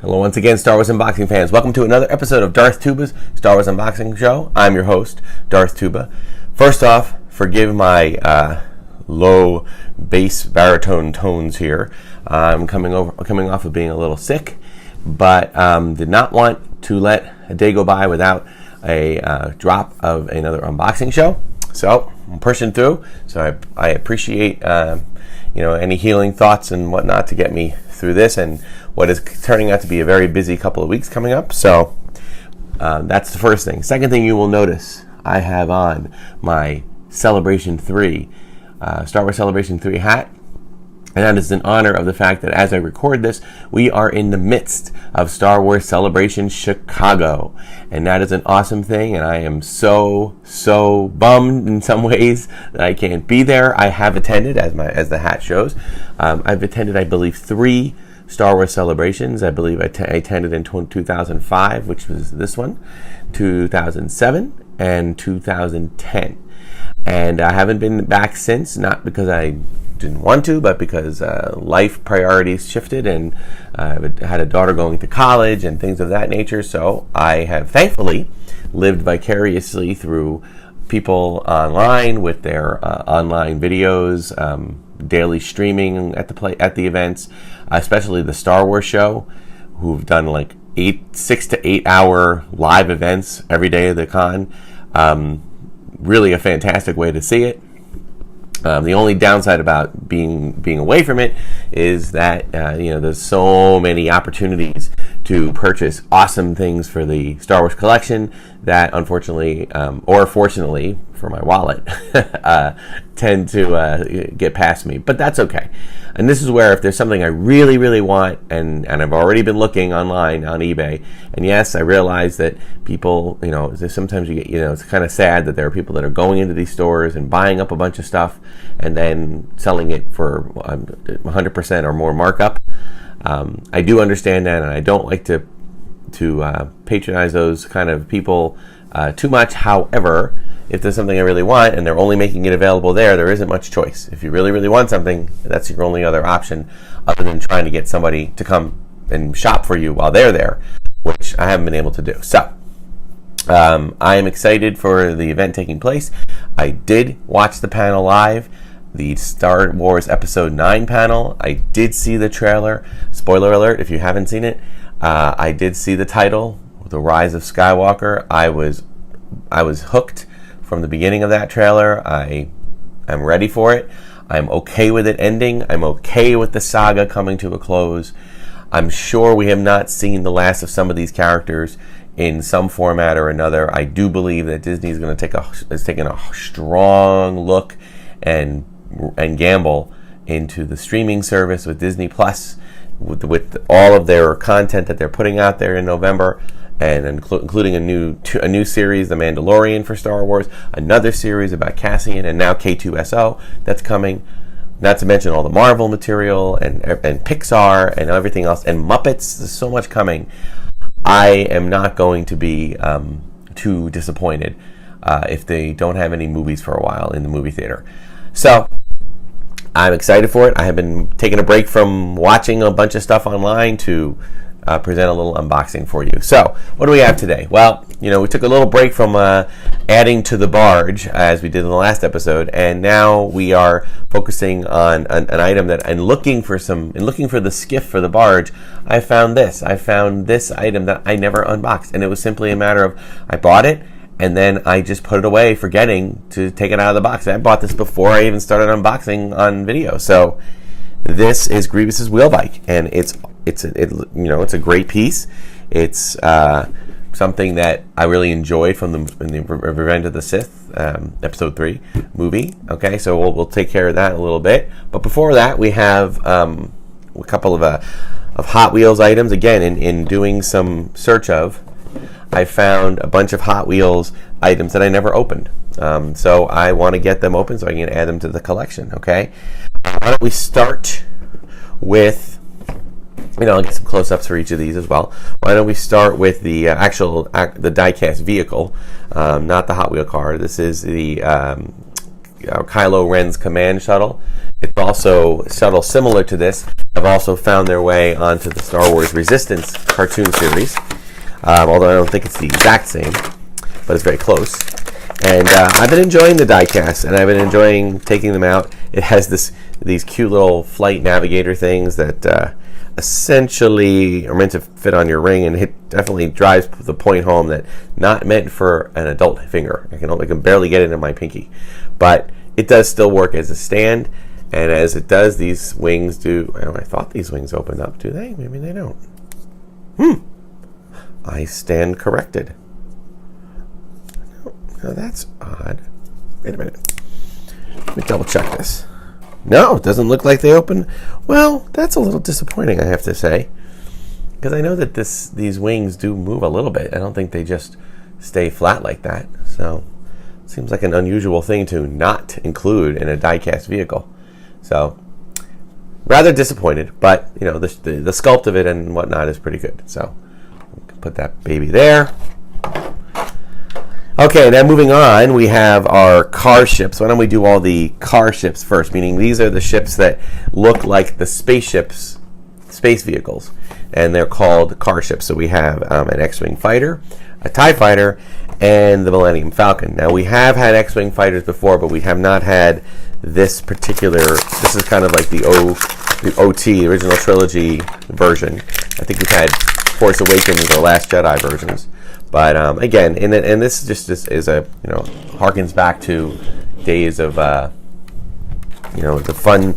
Hello once again, Star Wars Unboxing fans. Welcome to another episode of Darth Tuba's Star Wars Unboxing Show. I'm your host, Darth Tuba. First off, forgive my low bass baritone tones here. I'm coming off of being a little sick, but did not want to let a day go by without a drop of another unboxing show. So I'm pushing through. So I appreciate any healing thoughts and whatnot to get me through this and what is turning out to be a very busy couple of weeks coming up. So that's the first thing. Second thing you will notice, I have on my Celebration 3, Star Wars Celebration 3 hat. And that is in honor of the fact that as I record this, we are in the midst of Star Wars Celebration Chicago. And that is an awesome thing, and I am so bummed in some ways that I can't be there. I have attended, as the hat shows. I've attended, I believe, 3 Star Wars celebrations. I believe I attended in 2005, which was this one, 2007, and 2010. And I haven't been back since, not because I didn't want to, but because life priorities shifted, and I had a daughter going to college and things of that nature. So I have thankfully lived vicariously through people online with their online videos, daily streaming at the events, especially the Star Wars show, who've done like 6 to 8 hour live events every day of the con. Really a fantastic way to see it. The only downside about being away from it is that there's so many opportunities to purchase awesome things for the Star Wars collection that unfortunately, or fortunately for my wallet, tend to get past me. But that's okay. And this is where if there's something I really, really want, and I've already been looking online on eBay, and yes, I realize that people, sometimes you get, it's kind of sad that there are people that are going into these stores and buying up a bunch of stuff and then selling it for 100% or more markup. I do understand that, and I don't like to patronize those kind of people too much. However, if there's something I really want and they're only making it available there isn't much choice. If you really, really want something, that's your only other option other than trying to get somebody to come and shop for you while they're there, which I haven't been able to do. So I am excited for the event taking place. I did watch the panel live, the Star Wars Episode 9 panel. I did see the trailer. Spoiler alert, if you haven't seen it. I did see the title, The Rise of Skywalker. I was hooked from the beginning of that trailer. I am ready for it. I'm okay with it ending. I'm okay with the saga coming to a close. I'm sure we have not seen the last of some of these characters in some format or another. I do believe that Disney is going to is taking a strong look and gamble into the streaming service with Disney Plus, with all of their content that they're putting out there in November, and including a new series, The Mandalorian for Star Wars, another series about Cassian, and now K2SO that's coming. Not to mention all the Marvel material and Pixar and everything else, and Muppets. There's so much coming. I am not going to be too disappointed if they don't have any movies for a while in the movie theater. So I'm excited for it. I have been taking a break from watching a bunch of stuff online to present a little unboxing for you. So what do we have today? Well, we took a little break from adding to the barge as we did in the last episode, and now we are focusing on an item that, and looking for the skiff for the barge. I found this item that I never unboxed, and it was simply a matter of I bought it and then I just put it away, forgetting to take it out of the box. I bought this before I even started unboxing on video. So this is Grievous's wheel bike, and it's a great piece. It's something that I really enjoyed from the Revenge of the Sith Episode 3 movie. Okay, so we'll take care of that in a little bit. But before that, we have a couple of Hot Wheels items. Again, in doing some search of, I found a bunch of Hot Wheels items that I never opened. So I want to get them open so I can add them to the collection. Okay, why don't we start with, I'll get some close-ups for each of these as well. Why don't we start with the the die-cast vehicle, not the Hot Wheel car. This is the Kylo Ren's command shuttle. It's also a shuttle similar to this. Have also found their way onto the Star Wars Resistance cartoon series, although I don't think it's the exact same, but it's very close. And I've been enjoying the diecast, and I've been enjoying taking them out. It has these cute little flight navigator things that essentially are meant to fit on your ring, and it definitely drives the point home that not meant for an adult finger. I can barely get it in my pinky, but it does still work as a stand. And as it does, these wings do. Well, I thought these wings opened up. Do they? Maybe they don't. I stand corrected. No, that's odd. Wait a minute. Let me double check this. No, it doesn't look like they open. Well, that's a little disappointing, I have to say, because I know that these wings do move a little bit. I don't think they just stay flat like that. So it seems like an unusual thing to not include in a die-cast vehicle. So rather disappointed, but you know the sculpt of it and whatnot is pretty good. So put that baby there. Okay, now moving on, we have our car ships. Why don't we do all the car ships first? Meaning these are the ships that look like the spaceships, space vehicles, and they're called car ships. So we have an X-Wing fighter, a TIE fighter, and the Millennium Falcon. Now we have had X-Wing fighters before, but we have not had this particular. This is kind of like the OT, the original trilogy version. I think we've had Force Awakens or Last Jedi versions, but again, and this just is a harkens back to days of the fun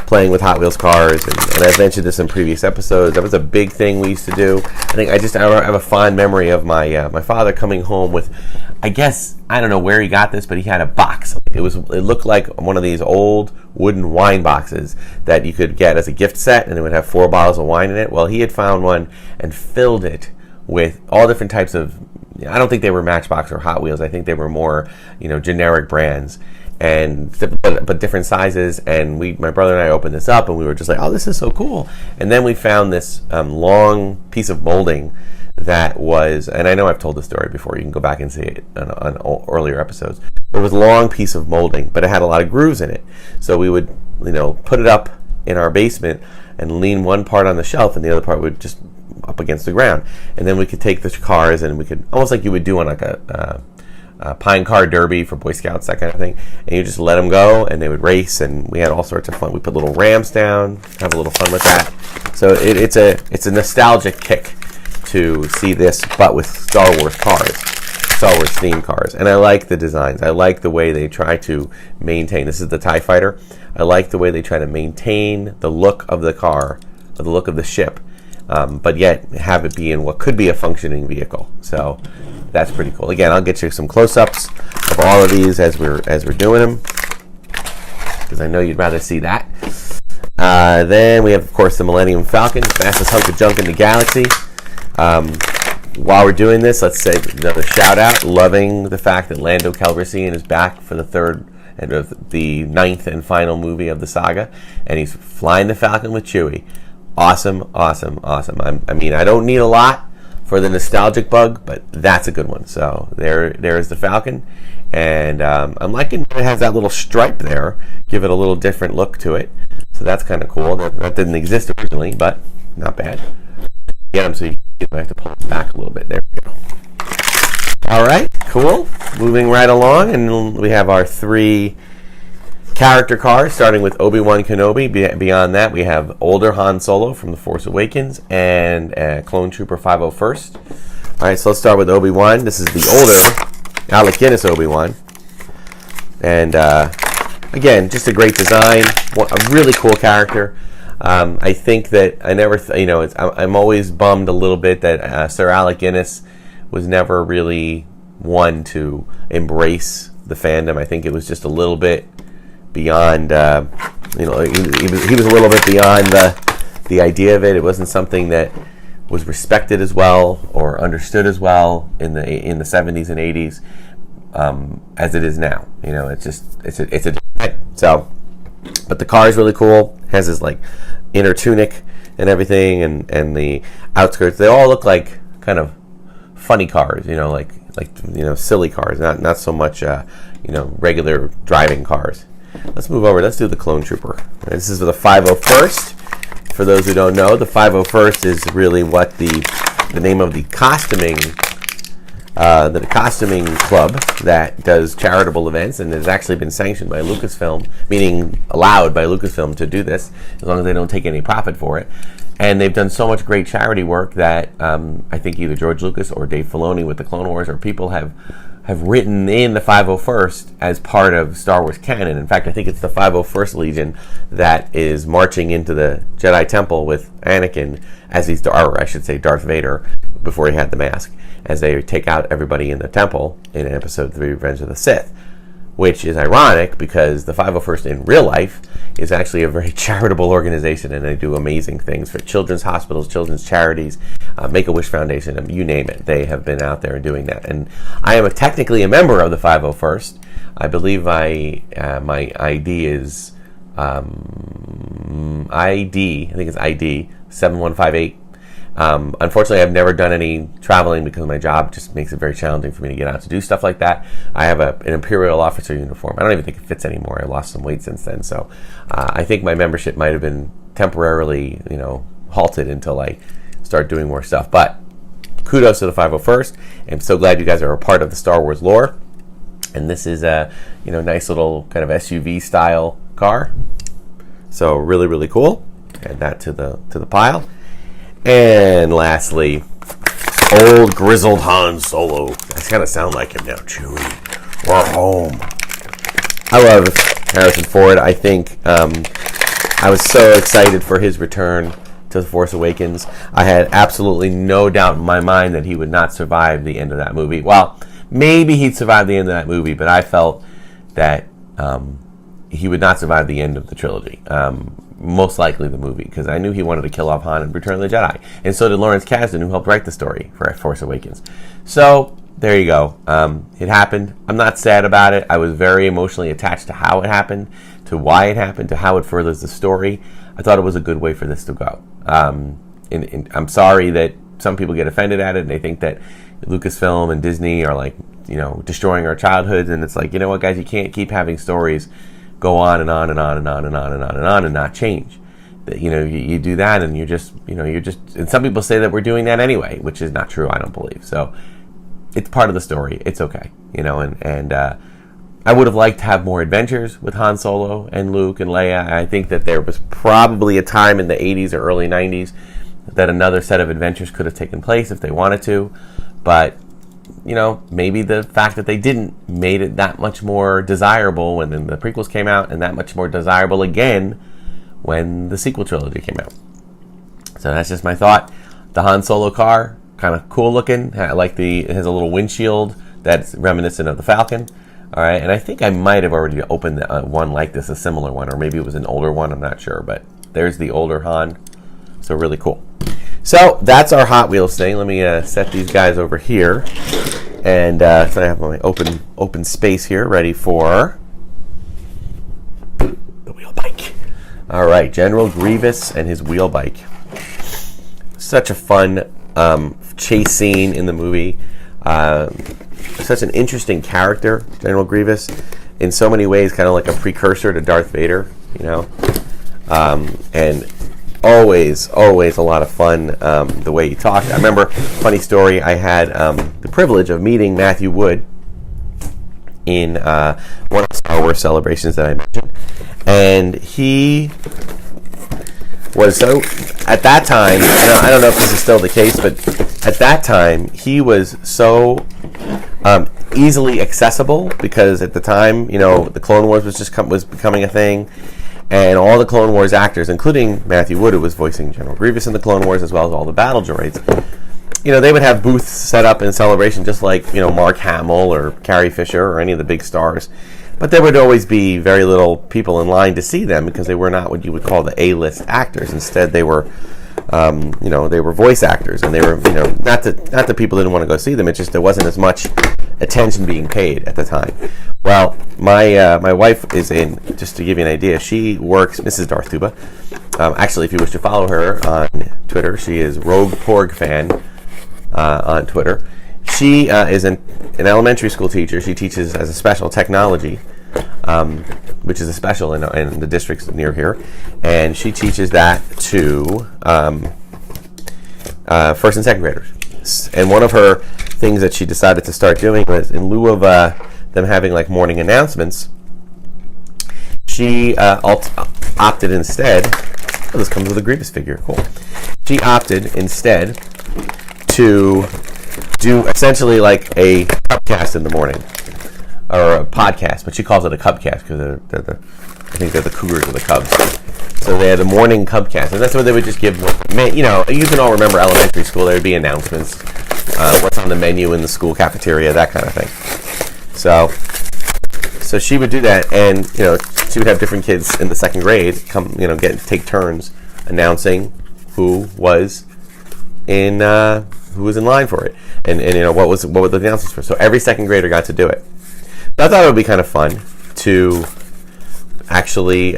playing with Hot Wheels cars, and I've mentioned this in previous episodes. That was a big thing we used to do. I have a fond memory of my father coming home with, I guess, I don't know where he got this, but he had a box. It looked like one of these old wooden wine boxes that you could get as a gift set, and it would have 4 bottles of wine in it. Well, he had found one and filled it with all different types of, I don't think they were Matchbox or Hot Wheels. I think they were more, generic brands, but different sizes. And my brother and I opened this up, and we were just like, oh, this is so cool. And then we found this long piece of molding that was, and I know I've told the story before, you can go back and see it on earlier episodes. It was a long piece of molding, but it had a lot of grooves in it. So we would, put it up in our basement and lean one part on the shelf, and the other part would just up against the ground. And then we could take the cars, and we could, almost like you would do on like a pine car derby for Boy Scouts, that kind of thing, and you just let them go, and they would race, and we had all sorts of fun. We put little ramps down, have a little fun with that. So it's a nostalgic kick to see this, but with Star Wars cars, Star Wars themed cars. And I like the designs. I like the way they try to maintain. This is the TIE Fighter. I like the way they try to maintain the look of the car, or the look of the ship, but yet have it be in what could be a functioning vehicle. So that's pretty cool. Again, I'll get you some close-ups of all of these as we're doing them, because I know you'd rather see that. Then we have, of course, the Millennium Falcon, fastest hunk of junk in the galaxy. While we're doing this, let's say another shout out. Loving the fact that Lando Calrissian is back for the third and the 9th and final movie of the saga, and he's flying the Falcon with Chewie. Awesome, awesome, awesome. I mean, I don't need a lot for the nostalgic bug, but that's a good one. So there is the Falcon, and I'm liking that it has that little stripe there, give it a little different look to it. So that's kind of cool. That didn't exist originally, but not bad. Get them so you have to pull it back a little bit. There we go. All right, cool. Moving right along, and we have our 3 character cars, starting with Obi-Wan Kenobi. Beyond that, we have older Han Solo from The Force Awakens and Clone Trooper 501st. All right, so let's start with Obi-Wan. This is the older Alec Guinness Obi-Wan. And again, just a great design, a really cool character. I think that I'm always bummed a little bit that Sir Alec Guinness was never really one to embrace the fandom. I think it was just a little bit beyond, he was a little bit beyond the idea of it. It wasn't something that was respected as well or understood as well in the 70s and 80s as it is now. It's a so. But the car is really cool. It has this like inner tunic and everything, and the outskirts. They all look like kind of funny cars, like silly cars. Not so much regular driving cars. Let's move over. Let's do the Clone Trooper. This is the 501st. For those who don't know, the 501st is really what the name of the costuming club that does charitable events, and has actually been sanctioned by Lucasfilm, meaning allowed by Lucasfilm to do this, as long as they don't take any profit for it. And they've done so much great charity work that I think either George Lucas or Dave Filoni with the Clone Wars, or people have written in the 501st as part of Star Wars canon. In fact, I think it's the 501st Legion that is marching into the Jedi Temple with Anakin as he's, or I should say Darth Vader, before he had the mask, as they take out everybody in the temple in Episode 3, Revenge of the Sith. Which is ironic because the 501st in real life is actually a very charitable organization, and they do amazing things for children's hospitals, children's charities, Make-A-Wish Foundation, you name it. They have been out there doing that. And I am technically a member of the 501st. I believe my ID is I think it's ID 7158. Unfortunately, I've never done any traveling because my job just makes it very challenging for me to get out to do stuff like that. I have an Imperial officer uniform. I don't even think it fits anymore. I lost some weight since then. So I think my membership might have been temporarily, halted until I start doing more stuff. But kudos to the 501st. I'm so glad you guys are a part of the Star Wars lore. And this is a, nice little kind of SUV style car. So really, really cool. Add that to the pile. And lastly, old grizzled Han Solo. I kind of sound like him now. Chewie, we're home. I love Harrison Ford. I think I was so excited for his return to The Force Awakens. I had absolutely no doubt in my mind that he would not survive the end of that movie. Well, maybe he'd survive the end of that movie, but I felt that he would not survive the end of the trilogy. Most likely the movie, because I knew he wanted to kill off Han in Return of the Jedi. And so did Lawrence Kasdan, who helped write the story for Force Awakens. So, there you go. It happened. I'm not sad about it. I was very emotionally attached to how it happened, to why it happened, to how it furthers the story. I thought it was a good way for this to go. And I'm sorry that some people get offended at it, and they think that Lucasfilm and Disney are destroying our childhoods. And it's like, you know what, guys, you can't keep having stories go on and on and on and on and on and on and on and not change. You do that, and you're just. And some people say that we're doing that anyway, which is not true. I don't believe so. It's part of the story. It's okay, And I would have liked to have more adventures with Han Solo and Luke and Leia. I think that there was probably a time in the 80s or early 90s that another set of adventures could have taken place if they wanted to, but. Maybe the fact that they didn't made it that much more desirable when the prequels came out, and that much more desirable again when the sequel trilogy came out. So that's just my thought. The Han Solo car, kind of cool looking. I like it has a little windshield that's reminiscent of the Falcon. All right, and I think I might have already opened one like this, a similar one, or maybe it was an older one. I'm not sure, but there's the older Han. So really cool. So that's our Hot Wheels thing. Let me set these guys over here, and so I have my open space here, ready for the wheel bike. All right, General Grievous and his wheel bike. Such a fun chase scene in the movie. Such an interesting character, General Grievous, in so many ways, kind of like a precursor to Darth Vader, and. Always a lot of fun, the way he talked. I remember, funny story, I had the privilege of meeting Matthew Wood in one of the Star Wars celebrations that I mentioned. And he was so, at that time, I don't know if this is still the case, but at that time, he was so easily accessible, because at the time, the Clone Wars was becoming a thing. And all the Clone Wars actors, including Matthew Wood, who was voicing General Grievous in the Clone Wars, as well as all the battle droids, they would have booths set up in celebration, just like, Mark Hamill or Carrie Fisher or any of the big stars. But there would always be very little people in line to see them, because they were not what you would call the A-list actors. Instead, they were, they were voice actors, and they were, not that people didn't want to go see them. It's just there wasn't as much attention being paid at the time. Well, my wife is in, just to give you an idea, she works, Mrs. Darth Tuba. Actually, if you wish to follow her on Twitter, she is Rogue Porg Fan on Twitter. she is an elementary school teacher. She teaches as a special technology, which is a special in the districts near here, and she teaches that to first and second graders. And one of her things that she decided to start doing was, in lieu of them having like morning announcements, she opted instead. Oh, this comes with a Grievous figure. Cool. She opted instead to do essentially like a cupcast in the morning, or a podcast, but she calls it a cubcast because I think they're the Cougars or the Cubs. So they had a morning cubcast, and that's what they would just give. You can all remember elementary school. There would be announcements, what's on the menu in the school cafeteria, that kind of thing. So she would do that, and she would have different kids in the second grade come, take turns announcing who was in line for it, and what were the announcements for. So every second grader got to do it. So I thought it would be kind of fun to actually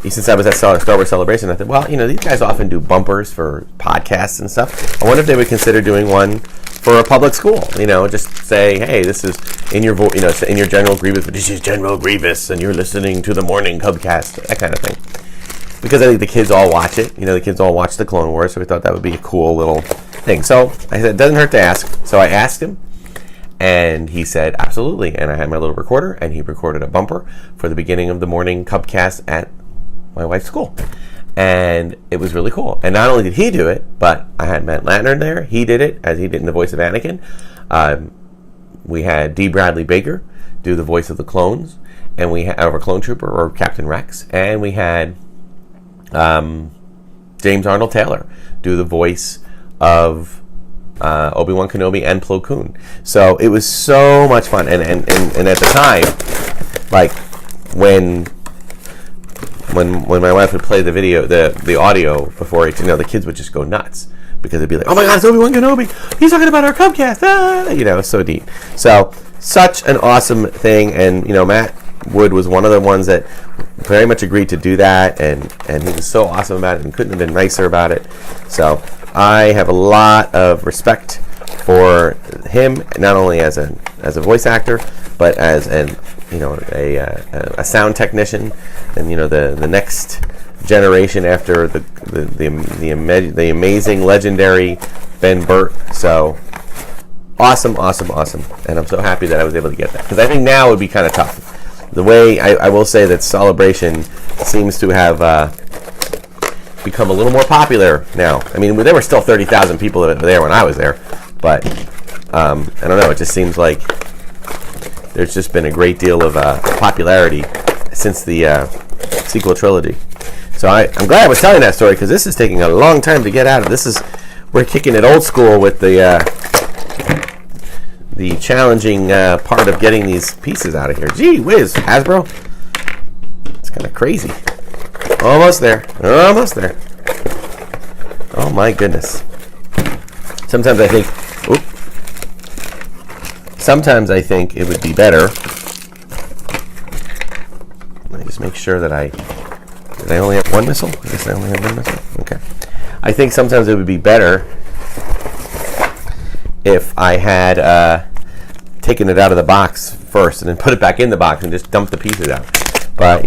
since I was at Star Wars Celebration, I thought, well, these guys often do bumpers for podcasts and stuff. I wonder if they would consider doing one for a public school. Just say, hey, this is in your in your General Grievous, but this is General Grievous, and you're listening to the morning Cubcast, that kind of thing. Because I think the kids all watch it. The kids all watch the Clone Wars, so we thought that would be a cool little thing. So I said, it doesn't hurt to ask. So I asked him, and he said, absolutely. And I had my little recorder, and he recorded a bumper for the beginning of the morning Cubcast at my wife's school. And it was really cool. And not only did he do it, but I had Matt Latner there. He did it, as he did in the voice of Anakin. We had D. Bradley Baker do the voice of the clones, and we had our clone trooper, or Captain Rex, and we had James Arnold Taylor do the voice of Obi-Wan Kenobi and Plo Koon. So it was so much fun. And at the time, like when my wife would play the video, the audio before it, the kids would just go nuts, because they'd be like, oh my God, it's Obi-Wan Kenobi. He's talking about our Cubcast. So neat. So such an awesome thing. And, Matt Wood was one of the ones that very much agreed to do that. And he was so awesome about it and couldn't have been nicer about it. So I have a lot of respect for him, not only as a voice actor, but as a sound technician, and the next generation after the amazing, legendary Ben Burt. So awesome, and I'm so happy that I was able to get that, because I think now it would be kind of tough. The way I will say that Celebration seems to have become a little more popular now. I mean, there were still 30,000 people there when I was there, but I don't know. It just seems like there's just been a great deal of popularity since the sequel trilogy. So I'm glad I was telling that story, because this is taking a long time to get out of. We're kicking it old school with the challenging part of getting these pieces out of here. Gee whiz, Hasbro. It's kind of crazy. Almost there. Oh my goodness. Sometimes I think it would be better. Let me just make sure that did I only have one missile? I guess I only have one missile. Okay. I think sometimes it would be better if I had taken it out of the box first and then put it back in the box and just dump the pieces out. But,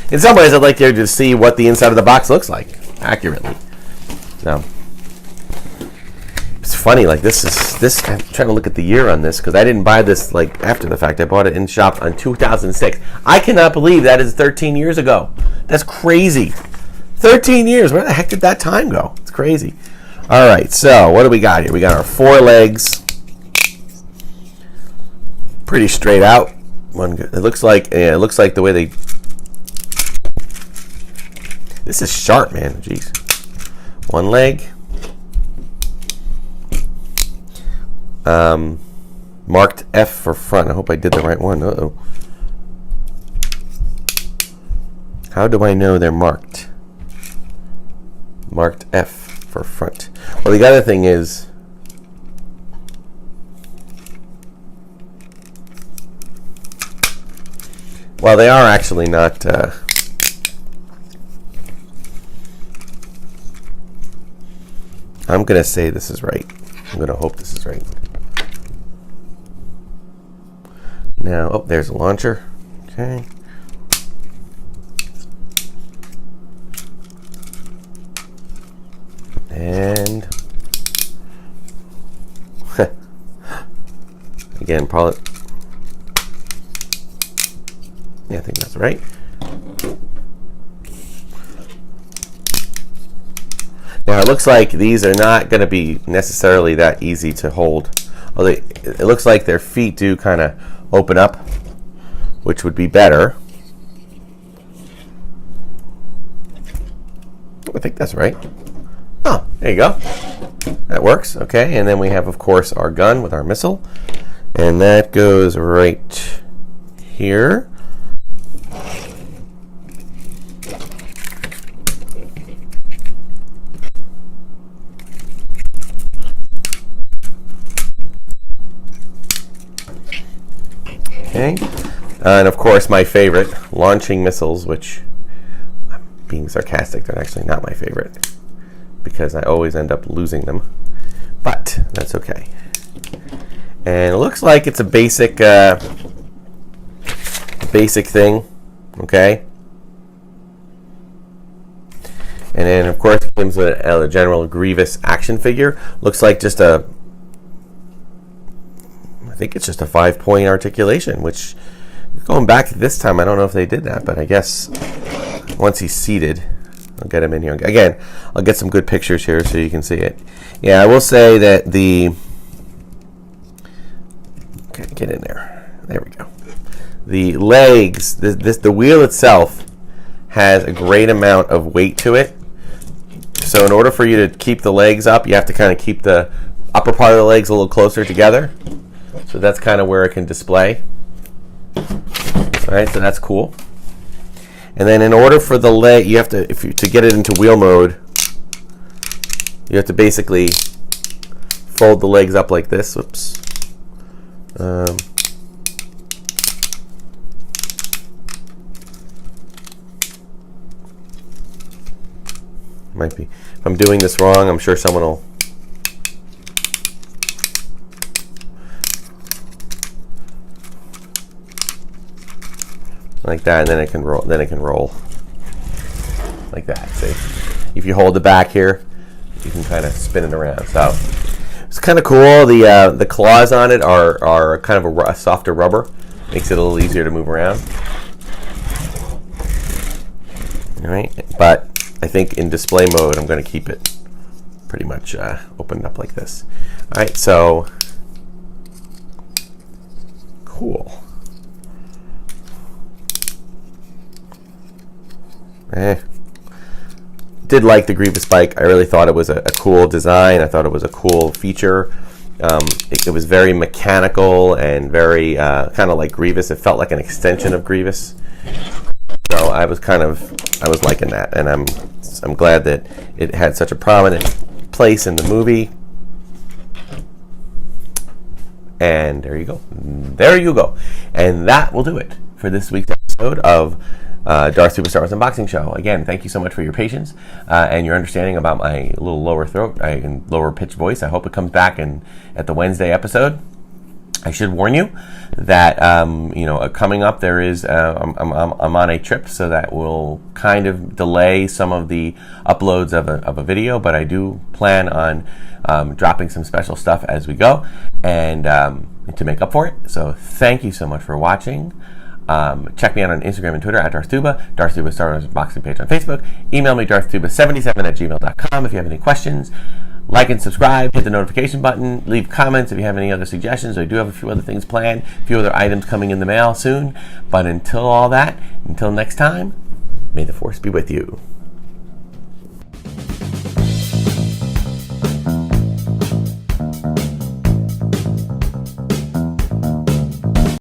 in some ways I'd like you to see what the inside of the box looks like accurately. So it's funny, like this. I'm trying to look at the year on this, because I didn't buy this like after the fact. I bought it in shop on 2006. I cannot believe that is 13 years ago. That's crazy. 13 years. Where the heck did that time go? It's crazy. All right, so what do we got here? We got our four legs. Pretty straight out. It looks like the way they. This is sharp, man. Jeez. One leg. Marked F for front. I hope I did the right one. Uh-oh. How do I know they're marked? Marked F for front. Well, the other thing is, well, they are actually not. I'm going to say this is right. I'm going to hope this is right. Now, oh, there's a launcher. Okay. And again, probably. Yeah, I think that's right. Now it looks like these are not going to be necessarily that easy to hold. Although it looks like their feet do kind of open up, which would be better. I think that's right. Oh, there you go. That works. Okay, and then we have, of course, our gun with our missile. And that goes right here. Okay. And, of course, my favorite, launching missiles, which, I'm being sarcastic, they're actually not my favorite, because I always end up losing them, but that's okay. And it looks like it's a basic thing, okay? And then, of course, it comes with a general Grievous action figure. Looks like just I think it's just a 5-point articulation, which, going back this time, I don't know if they did that, but I guess once he's seated, I'll get him in here. Again, I'll get some good pictures here so you can see it. Yeah, I will say that okay, get in there. There we go. The legs, the wheel itself has a great amount of weight to it. So in order for you to keep the legs up, you have to kind of keep the upper part of the legs a little closer together. So that's kind of where it can display. All right, so that's cool. And then in order for the leg, you have to, to get it into wheel mode, you have to basically fold the legs up like this. Whoops. Might be. If I'm doing this wrong, I'm sure someone will. Like that, and then it can roll. Then it can roll like that. See, if you hold the back here, you can kind of spin it around. So it's kind of cool. The claws on it are kind of a softer rubber, makes it a little easier to move around. All right, but I think in display mode, I'm going to keep it pretty much opened up like this. All right, so cool. Did like the Grievous bike. I really thought it was a cool design. I thought it was a cool feature. It was very mechanical and very kind of like Grievous. It felt like an extension of Grievous. So I was liking that, and I'm glad that it had such a prominent place in the movie. And there you go. There you go. And that will do it for this week's episode of Darth Tuba Star Wars Unboxing Show. Again, thank you so much for your patience and your understanding about my little lower throat and lower pitched voice. I hope it comes back at the Wednesday episode. I should warn you that coming up there is I'm on a trip, so that will kind of delay some of the uploads of a video, but I do plan on dropping some special stuff as we go and to make up for it. So thank you so much for watching. Check me out on Instagram and Twitter at Darth Tuba, Darth Tuba Star Wars Unboxing page on Facebook. Email me darthtuba77@gmail.com if you have any questions. Like and subscribe, hit the notification button, leave comments if you have any other suggestions. I do have a few other things planned, a few other items coming in the mail soon. But until next time, may the Force be with you.